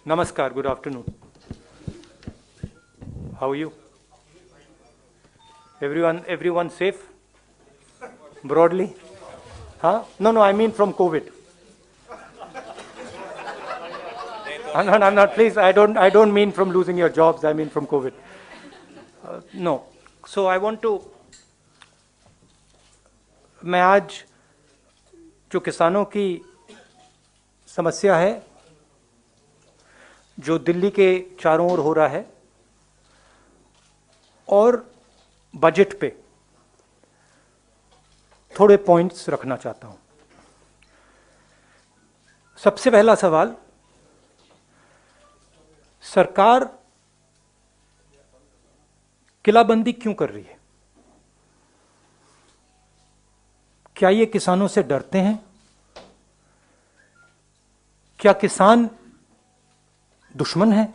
Namaskar, good afternoon. How are you? Everyone safe? Broadly? Huh? No, I mean from COVID. I'm not, please, I don't mean from losing your jobs, I mean from COVID. No. So I want to, मैं आज जो किसानों की समस्या है, जो दिल्ली के चारों ओर हो रहा है, और बजट पे थोड़े पॉइंट्स रखना चाहता हूं। सबसे पहला सवाल, सरकार किलाबंदी क्यों कर रही है? क्या ये किसानों से डरते हैं? क्या किसान दुश्मन है?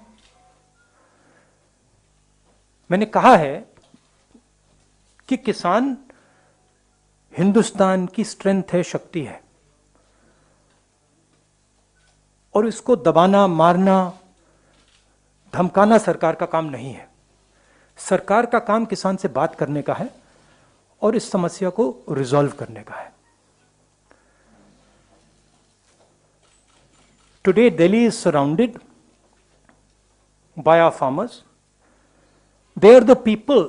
मैंने कहा है कि किसान हिंदुस्तान की स्ट्रेंथ है, शक्ति है, और इसको दबाना, मारना, धमकाना सरकार का काम नहीं है। सरकार का काम किसान से बात करने का है और इस समस्या को रिजॉल्व करने का है। Today Delhi is surrounded by our farmers. They are the people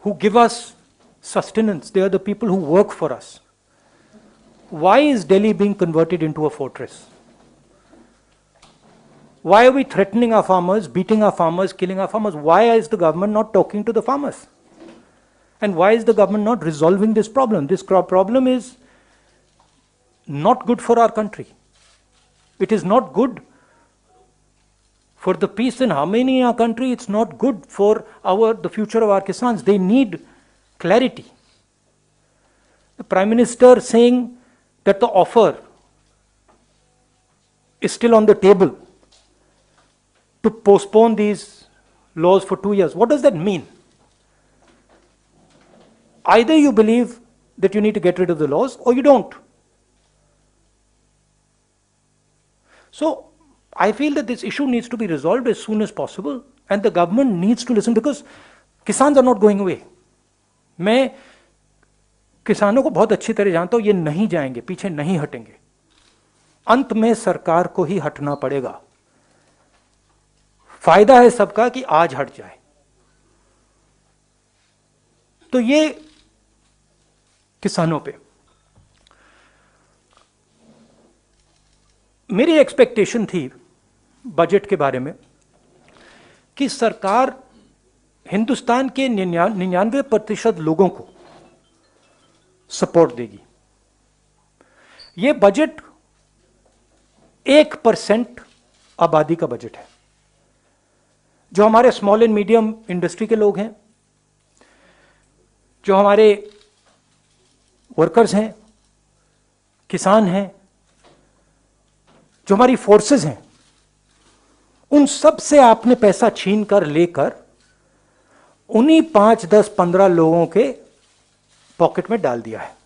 who give us sustenance. They are the people who work for us. Why is Delhi being converted into a fortress? Why are we threatening our farmers, beating our farmers, killing our farmers? Why is the government not talking to the farmers? And why is the government not resolving this problem? This problem is not good for our country. It is not good for the peace and harmony in our country. It's not good for the future of our Kisans. They need clarity. The Prime Minister saying that the offer is still on the table to postpone these laws for 2 years. What does that mean? Either you believe that you need to get rid of the laws or you don't. So I feel that this issue needs to be resolved as soon as possible, and the government needs to listen, because Kisans are not going away. मैं किसानों को बहुत अच्छी तरह जानता हूं, ये नहीं जाएंगे, पीछे नहीं हटेंगे। अंत में सरकार को ही हटना पड़ेगा। फायदा है सबका कि आज हट जाए। तो ये किसानों पे मेरी एक्सपेक्टेशन थी बजट के बारे में कि सरकार हिंदुस्तान के 99% लोगों को सपोर्ट देगी। यह बजट 1% आबादी का बजट है। जो हमारे स्मॉल एंड मीडियम इंडस्ट्री के लोग हैं, जो हमारे वर्कर्स हैं, किसान हैं, जो हमारी फोर्सेस हैं, उन सब से आपने पैसा छीन कर लेकर उन्हीं 5, 10, 15 लोगों के पॉकेट में डाल दिया है।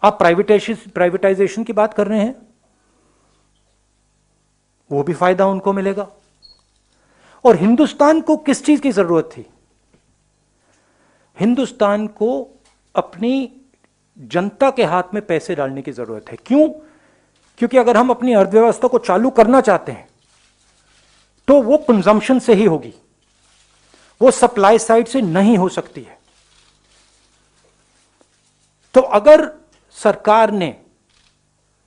आप प्राइवेटाइजेशन की बात कर रहे हैं, वो भी फायदा उनको मिलेगा। और हिंदुस्तान को किस चीज की जरूरत थी? हिंदुस्तान को अपनी जनता के हाथ में पैसे डालने की जरूरत है। क्यों? क्योंकि अगर हम अपनी अर्थव्यवस्था को चालू करना चाहते हैं तो वो कंजम्पशन से ही होगी, वो सप्लाई साइड से नहीं हो सकती है। तो अगर सरकार ने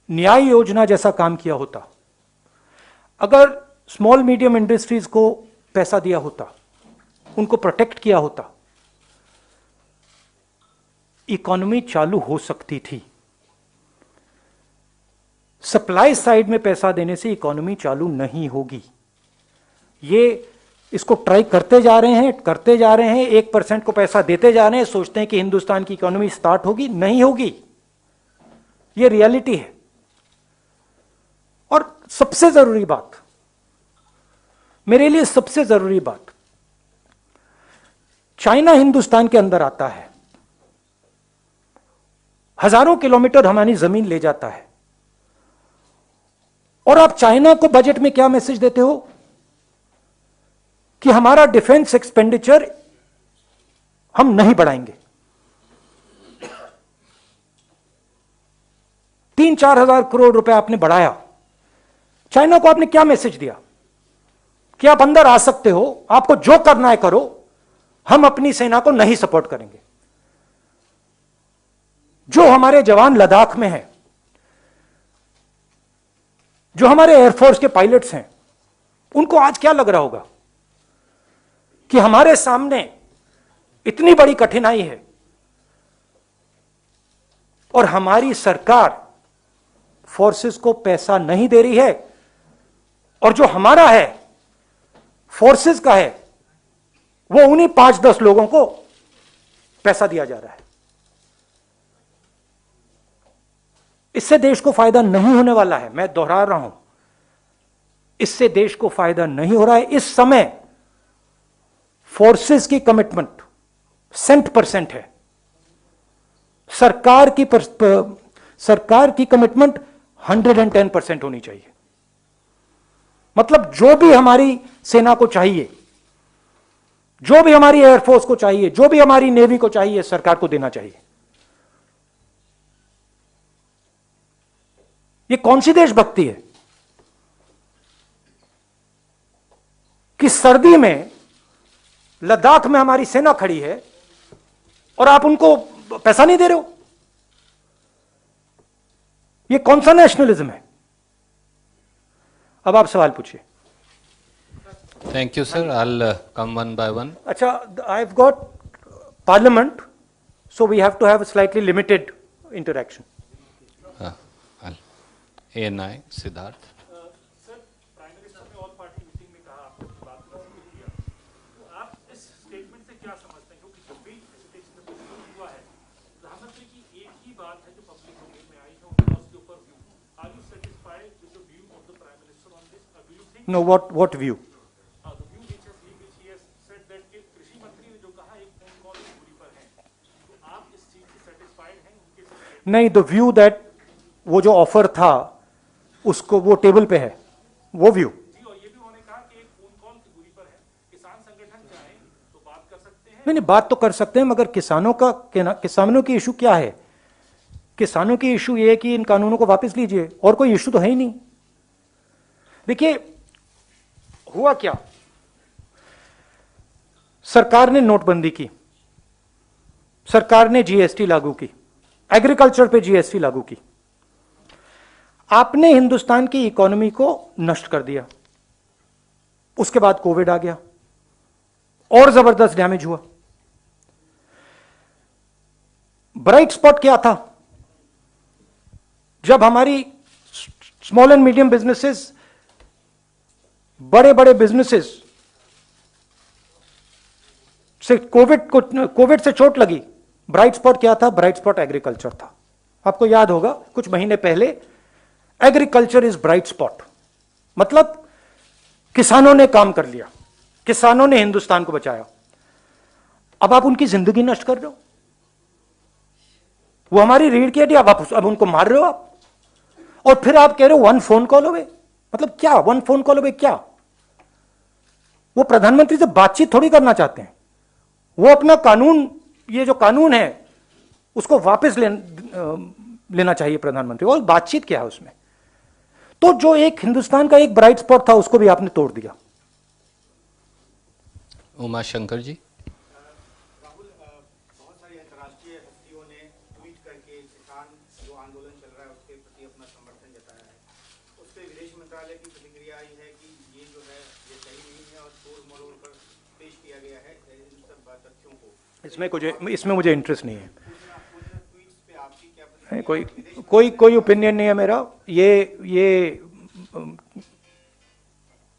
न्याय योजना जैसा काम किया होता, अगर स्मॉल मीडियम इंडस्ट्रीज को पैसा दिया होता, उनको प्रोटेक्ट किया होता, इकोनॉमी चालू हो सकती थी। सप्लाई साइड में पैसा देने से इकोनॉमी चालू नहीं होगी। ये इसको ट्राई करते जा रहे हैं, 1% को पैसा देते जा रहे हैं, सोचते हैं कि हिंदुस्तान की इकोनॉमी स्टार्ट होगी, नहीं होगी। ये रियलिटी है। और सबसे जरूरी बात, मेरे लिए सबसे जरूरी बात, चाइना हिंदुस्तान के अंदर आता है, हजारों किलोमीटर हमारी जमीन ले जाता है, और आप चाइना को बजट में क्या मैसेज देते हो कि हमारा डिफेंस एक्सपेंडिचर हम नहीं बढ़ाएंगे। 3-4 हजार करोड़ रुपए आपने बढ़ाया। चाइना को आपने क्या मैसेज दिया कि आप अंदर आ सकते हो, आपको जो करना है करो, हम अपनी सेना को नहीं सपोर्ट करेंगे। जो हमारे जवान लद्दाख में हैं, जो हमारे एयरफोर्स के पायलट्स हैं, उनको आज क्या लग रहा होगा कि हमारे सामने इतनी बड़ी कठिनाई है और हमारी सरकार फोर्सेस को पैसा नहीं दे रही है, और जो हमारा है फोर्सेस का है वो उन्हीं 5-10 लोगों को पैसा दिया जा रहा है। इससे देश को फायदा नहीं होने वाला है। मैं दोहरा रहा हूं, इससे देश को फायदा नहीं हो रहा है। इस समय फोर्सेस की कमिटमेंट 100% है। सरकार की कमिटमेंट 110% होनी चाहिए। मतलब जो भी हमारी सेना को चाहिए, जो भी हमारी एयरफोर्स को चाहिए, जो भी हमारी नेवी को चाहिए, सरकार को देना चाहिए। ये कौन सी देशभक्ति है कि सर्दी में लद्दाख में हमारी सेना खड़ी है और आप उनको पैसा नहीं दे रहे हो? ये कौन सा नेशनलिज्म है? अब आप सवाल पूछिए। Thank you, sir. I'll come one by one. अच्छा, I've got parliament, so we have to have a slightly limited interaction. I'll. ANI, Siddharth. Sir, prime minister ने ऑल पार्टी मीटिंग में कहा, आपने इस बात का जिक्र किया, तो आप इस स्टेटमेंट से क्या समझते हैं? क्योंकि जब भी एजुकेशन में कुछ हुआ है, प्रधानमंत्री की एक ही बात है जो पब्लिक डोमेन में आई है, उनका उसके ऊपर view. Are you satisfied with the view of the prime minister on this? Do you think No, what view? the view which he has said that कि कृषि मंत्री ने जो कहा एक फोन कॉल की दूरी पर है, तो आप इस चीज से सेटिस्फाइड हैं उनके से? नहीं, द व्यू दैट वो जो ऑफर था उसको वो टेबल पे है, वो व्यू। जी, और ये भी उन्होंने कहा कि एक फोन कॉल की दूरी पर है, किसान संगठन चाहें तो बात कर सकते हैं। नहीं, बात तो कर सकते हैं, मगर किसानों की इशू क्या है? किसानों की इशू ये है कि इन कानूनों को वापस लीजिए, और कोई इशू तो है ही नहीं। देखिए हुआ क्या, सरकार ने नोटबंदी की, सरकार ने जीएसटी लागू की, एग्रीकल्चर पे जीएसटी लागू की। आपने हिंदुस्तान की इकोनॉमी को नष्ट कर दिया। उसके बाद कोविड आ गया और जबरदस्त डैमेज हुआ। ब्राइट स्पॉट क्या था? जब हमारी स्मॉल एंड मीडियम बिजनेसेस, बड़े बड़े बिजनेसेस से कोविड से चोट लगी, ब्राइट स्पॉट क्या था? ब्राइट स्पॉट एग्रीकल्चर था। आपको याद होगा कुछ महीने पहले एग्रीकल्चर इज ब्राइट स्पॉट, मतलब किसानों ने काम कर लिया, किसानों ने हिंदुस्तान को बचाया। अब आप उनकी जिंदगी नष्ट कर रहे हो। वो हमारी रीढ़ की हड्डी, अब उनको मार रहे हो आप, और फिर आप कह रहे हो वन फोन कॉल अवे। मतलब क्या वन फोन कॉल अवे? क्या वो प्रधानमंत्री से बातचीत थोड़ी करना चाहते हैं? वो अपना कानून, ये जो कानून है उसको वापस लेना चाहिए प्रधानमंत्री। और बातचीत क्या है उसमें? तो जो एक हिंदुस्तान का एक ब्राइट स्पॉट था उसको भी आपने तोड़ दिया। उमा शंकर जी। राहुल, बहुत सारी अंतर्राष्ट्रीय हस्तियों ने ट्वीट करके किसान जो आंदोलन चल रहा है उसके प्रति अपना समर्थन जताया है। उस पर विदेश मंत्रालय की प्रतिक्रिया आई है कि ये जो है ये सही नहीं है और तोड़ मरोड़ कर पेश किया गया है इन सब तथ्यों को। इसमें मुझे इंटरेस्ट नहीं है। ट्वीट्स पे आपकी क्या प्रतिक्रिया? कोई ओपिनियन नहीं है मेरा।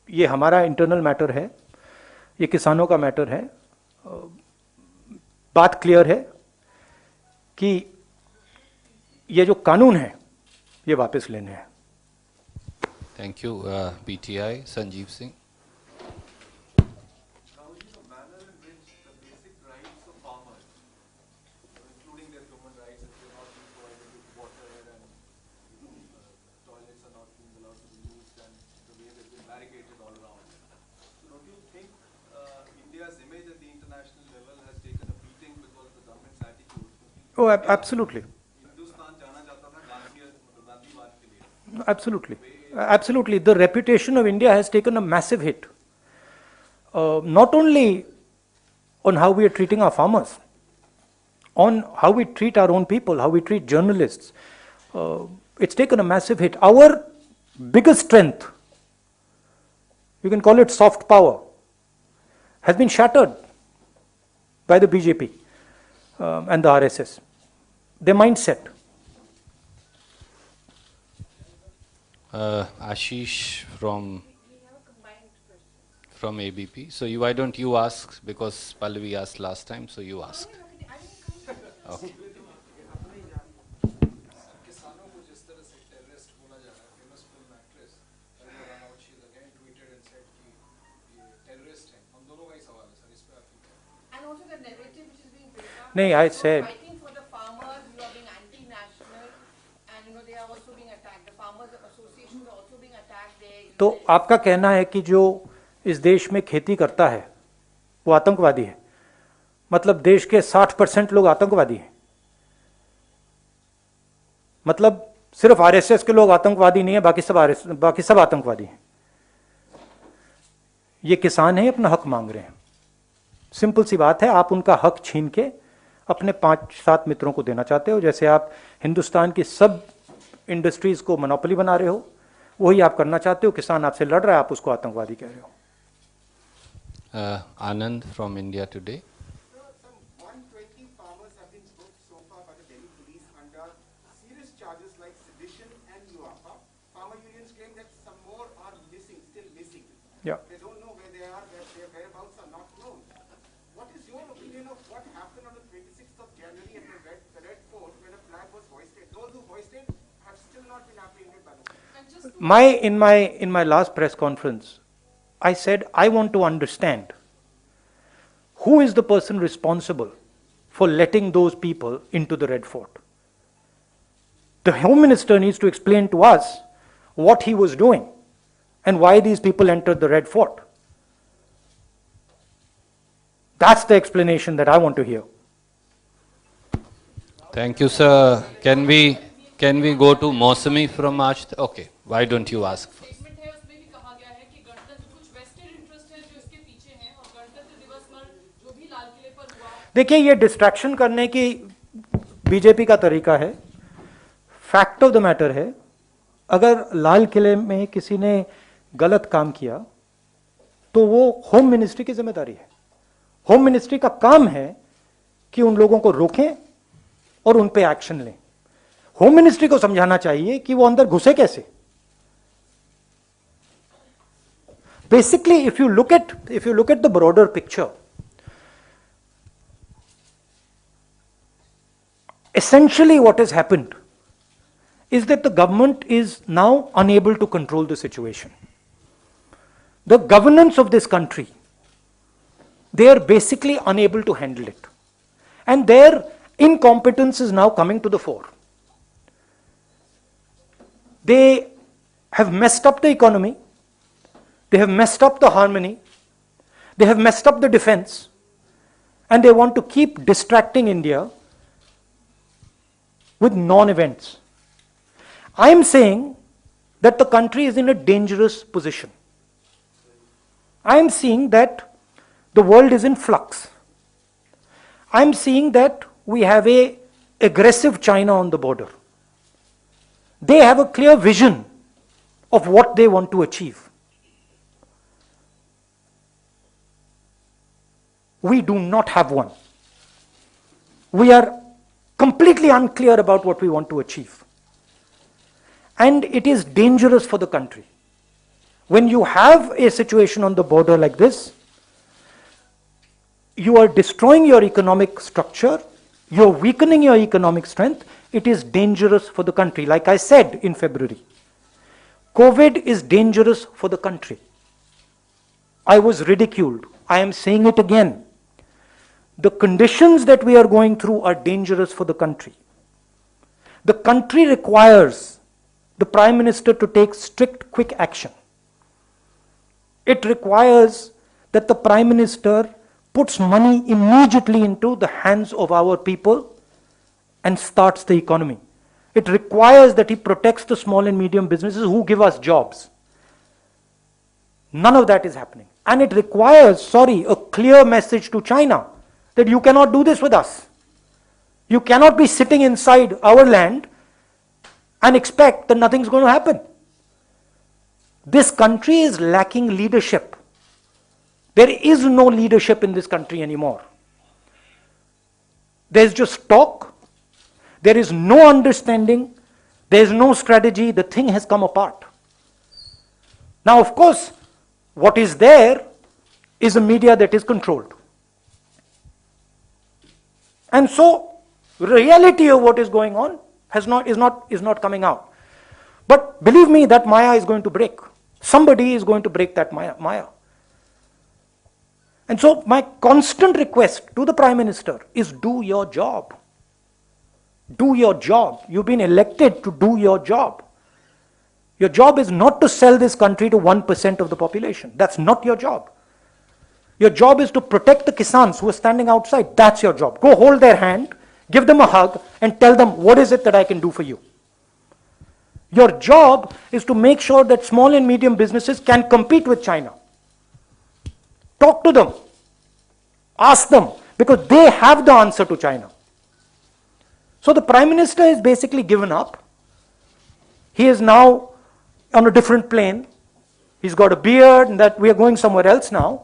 ये हमारा इंटरनल मैटर है, ये किसानों का मैटर है। बात क्लियर है कि ये जो कानून है ये वापस लेने हैं। Thank you. PTI Sanjeev Singh. Rahul ji, the manner in which the basic rights of farmers, including their human rights, if they're not being provided with water and toilets are not being allowed to be used Oh, absolutely. Hindustan जाना जाता था गांधीवाद के लिए. Absolutely. Absolutely. The reputation of India has taken a massive hit. Not only on how we are treating our farmers, on how we treat our own people, how we treat journalists. It's taken a massive hit. Our biggest strength, you can call it soft power, has been shattered by the BJP and the RSS. Their mindset. Ashish from ABP. So why don't you ask, because Pallavi asked last time, so you ask. Okay. किसानों को जिस तरह से terrorist बोला जा रहा है, famous film actress Kangana Ranaut, she again tweeted and said कि ये टेररिस्ट हैं. हम दोनों का ही सवाल है सर, इस पे आप क्या कहें? And also the narrative which is being built up. No, I said. Fighting for the farmers, you are being anti-national, and they are also being attacked. The farmers associations are also being attacked. तो आपका कहना है कि जो इस देश में खेती करता है वो आतंकवादी है, मतलब देश के 60% लोग आतंकवादी हैं, मतलब सिर्फ आरएसएस के लोग आतंकवादी नहीं है, बाकी सब आतंकवादी हैं. ये किसान हैं, अपना हक मांग रहे हैं. सिंपल सी बात है, आप उनका हक छीन के अपने 5-7 मित्रों को देना चाहते हो. जैसे आप हिंदुस्तान की सब इंडस्ट्रीज को मोनोपोली बना रहे हो, वही आप करना चाहते हो. किसान आपसे लड़ रहा है, आप उसको आतंकवादी कह रहे हो. Anand from India Today. Some 120 farmers have been booked so far by the Delhi police under serious charges like sedition and UAPA. Farmer unions claim that some more are missing, still missing. Yeah. They don't know where they are, their whereabouts are not known. What is your opinion of what happened on the 26th of January at the Red Fort when a flag was hoisted? Those who hoisted have still not been apprehended by the police. In my last press conference, I said I want to understand who is the person responsible for letting those people into the Red Fort. The Home Minister needs to explain to us what he was doing and why these people entered the Red Fort. That's the explanation that I want to hear. Thank you, sir. Can we go to Mosami from March? Okay, why don't you ask first? Statement है, उसमें भी कहा गया है कि गणतंत्र कुछ vested interest है जो इसके पीछे हैं, और गणतंत्र दिवस पर जो भी लाल किले पर हुआ. देखिए, ये डिस्ट्रैक्शन करने की बीजेपी का तरीका है. फैक्ट ऑफ द मैटर है, अगर लाल किले में किसी ने गलत काम किया तो वो होम मिनिस्ट्री की जिम्मेदारी है. होम मिनिस्ट्री का काम है कि उन लोगों को रोकें और उन पे एक्शन लें. होम मिनिस्ट्री को समझाना चाहिए कि वो अंदर घुसे कैसे. Basically, if you look at the broader picture, essentially what has happened is that the government is now unable to control the situation. The governance of this country, they are basically unable to handle it. And their incompetence is now coming to the fore. They have messed up the economy. They have messed up the harmony. They have messed up the defense. And they want to keep distracting India with non-events. I am saying that the country is in a dangerous position. I am seeing that the world is in flux. I am seeing that we have an aggressive China on the border. They have a clear vision of what they want to achieve. We do not have one. We are completely unclear about what we want to achieve. And it is dangerous for the country. When you have a situation on the border like this, you are destroying your economic structure, you're weakening your economic strength. It is dangerous for the country. Like I said in February, COVID is dangerous for the country. I was ridiculed. I am saying it again. The conditions that we are going through are dangerous for the country. The country requires the Prime Minister to take strict, quick action. It requires that the Prime Minister puts money immediately into the hands of our people and starts the economy. It requires that he protects the small and medium businesses who give us jobs. None of that is happening. And it requires, a clear message to China that you cannot do this with us. You cannot be sitting inside our land and expect that nothing's going to happen. This country is lacking leadership. There is no leadership in this country anymore. There's just talk. There is no understanding. There is no strategy. The thing has come apart. Now, of course, what is there is a media that is controlled. And so, reality of what is going on is not coming out. But believe me, that Maya is going to break. Somebody is going to break that Maya. And so my constant request to the Prime Minister is do your job. Do your job. You've been elected to do your job. Your job is not to sell this country to 1% of the population. That's not your job. Your job is to protect the Kisans who are standing outside. That's your job. Go hold their hand, give them a hug, and tell them, what is it that I can do for you? Your job is to make sure that small and medium businesses can compete with China. Talk to them. Ask them, because they have the answer to China. So the Prime Minister is basically given up. He is now on a different plane. He's got a beard, and that we are going somewhere else now.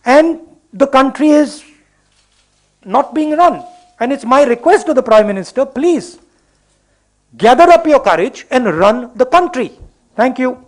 And the country is not being run. And it's my request to the Prime Minister, please, gather up your courage and run the country. Thank you.